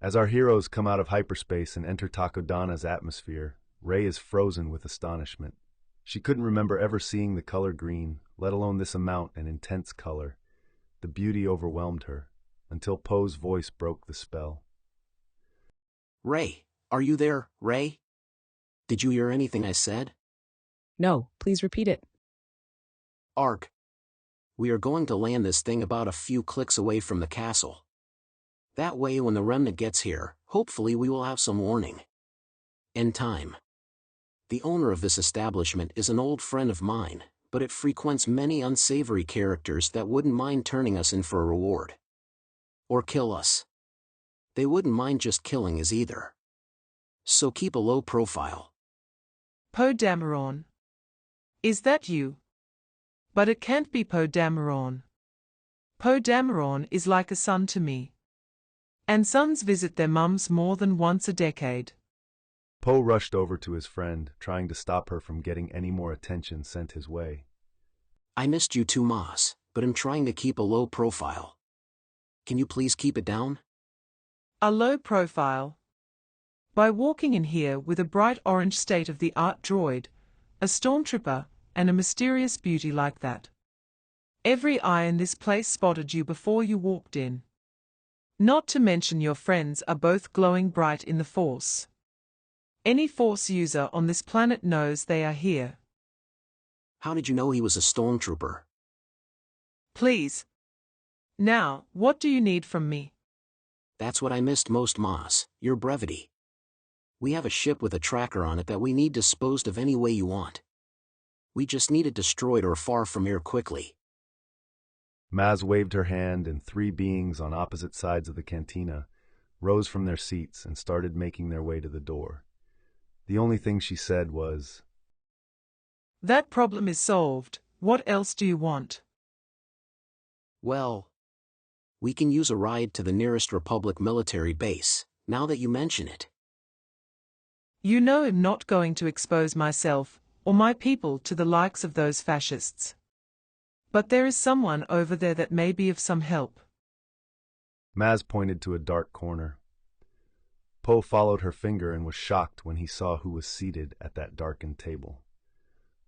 As our heroes come out of hyperspace and enter Takodana's atmosphere, Rey is frozen with astonishment. She couldn't remember ever seeing the color green, let alone this amount and intense color. The beauty overwhelmed her, until Poe's voice broke the spell. Rey, are you there, Rey? Did you hear anything I said? No, please repeat it. Ark. We are going to land this thing about a few clicks away from the castle. That way when the remnant gets here, hopefully we will have some warning. And time. The owner of this establishment is an old friend of mine, but it frequents many unsavory characters that wouldn't mind turning us in for a reward. Or kill us. They wouldn't mind just killing us either. So keep a low profile. Poe Dameron. Is that you? But it can't be Poe Dameron. Poe Dameron is like a son to me. And sons visit their mums more than once a decade. Poe rushed over to his friend, trying to stop her from getting any more attention sent his way. I missed you too, Moss, but I'm trying to keep a low profile. Can you please keep it down? A low profile. By walking in here with a bright orange state-of-the-art droid, a stormtrooper, and a mysterious beauty like that. Every eye in this place spotted you before you walked in. Not to mention your friends are both glowing bright in the Force. Any Force user on this planet knows they are here. How did you know he was a stormtrooper? Please. Now, what do you need from me? That's what I missed most, Moss, your brevity. We have a ship with a tracker on it that we need disposed of any way you want. We just need it destroyed or far from here quickly. Maz waved her hand, and three beings on opposite sides of the cantina rose from their seats and started making their way to the door. The only thing she said was, That problem is solved. What else do you want? Well, we can use a ride to the nearest Republic military base, now that you mention it. You know I'm not going to expose myself, or my people, to the likes of those fascists. But there is someone over there that may be of some help. Maz pointed to a dark corner. Poe followed her finger and was shocked when he saw who was seated at that darkened table.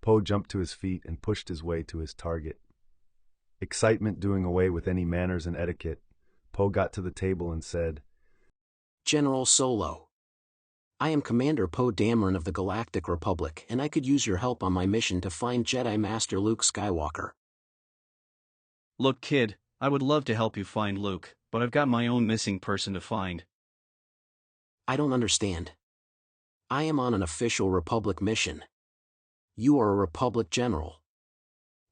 Poe jumped to his feet and pushed his way to his target. Excitement doing away with any manners and etiquette, Poe got to the table and said, General Solo. I am Commander Poe Dameron of the Galactic Republic, and I could use your help on my mission to find Jedi Master Luke Skywalker. Look, kid, I would love to help you find Luke, but I've got my own missing person to find. I don't understand. I am on an official Republic mission. You are a Republic general.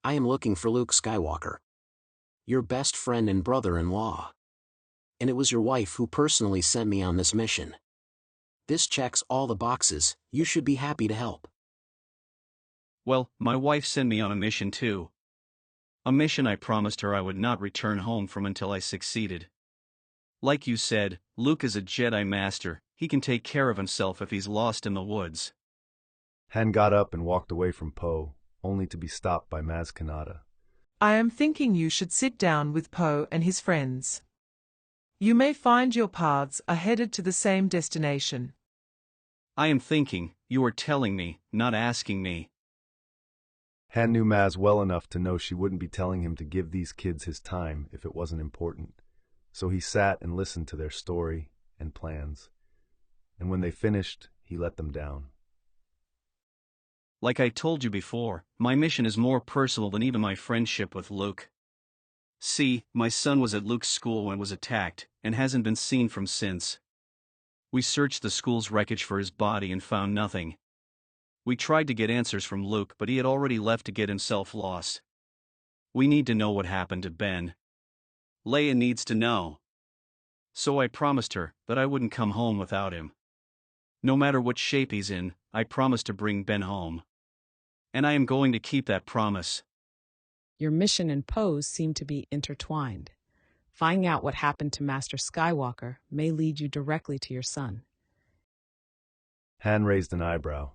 I am looking for Luke Skywalker. Your best friend and brother-in-law. And it was your wife who personally sent me on this mission. This checks all the boxes. You should be happy to help. Well, my wife sent me on a mission too. A mission I promised her I would not return home from until I succeeded. Like you said, Luke is a Jedi Master. He can take care of himself if he's lost in the woods. Han got up and walked away from Poe, only to be stopped by Maz Kanata. I am thinking you should sit down with Poe and his friends. You may find your paths are headed to the same destination. I am thinking, you are telling me, not asking me. Han knew Maz well enough to know she wouldn't be telling him to give these kids his time if it wasn't important. So he sat and listened to their story and plans. And when they finished, he let them down. Like I told you before, my mission is more personal than even my friendship with Luke. See, my son was at Luke's school when it was attacked, and hasn't been seen from since. We searched the school's wreckage for his body and found nothing. We tried to get answers from Luke, but he had already left to get himself lost. We need to know what happened to Ben. Leia needs to know. So I promised her that I wouldn't come home without him. No matter what shape he's in, I promised to bring Ben home. And I am going to keep that promise. Your mission and pose seem to be intertwined. Finding out what happened to Master Skywalker may lead you directly to your son. Han raised an eyebrow.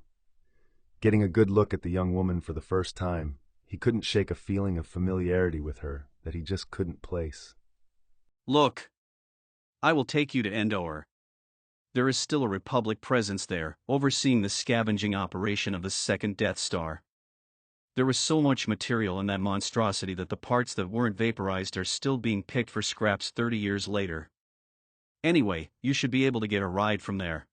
Getting a good look at the young woman for the first time, he couldn't shake a feeling of familiarity with her that he just couldn't place. Look. I will take you to Endor, There is still a Republic presence there, overseeing the scavenging operation of the second Death Star. There was so much material in that monstrosity that the parts that weren't vaporized are still being picked for scraps 30 years later. Anyway, you should be able to get a ride from there.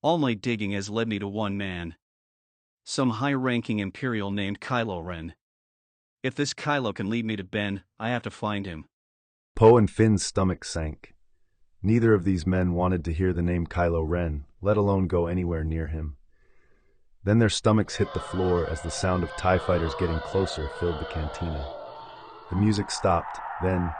All my digging has led me to one man. Some high-ranking Imperial named Kylo Ren. If this Kylo can lead me to Ben, I have to find him. Poe and Finn's stomach sank. Neither of these men wanted to hear the name Kylo Ren, let alone go anywhere near him. Then their stomachs hit the floor as the sound of TIE fighters getting closer filled the cantina. The music stopped, then,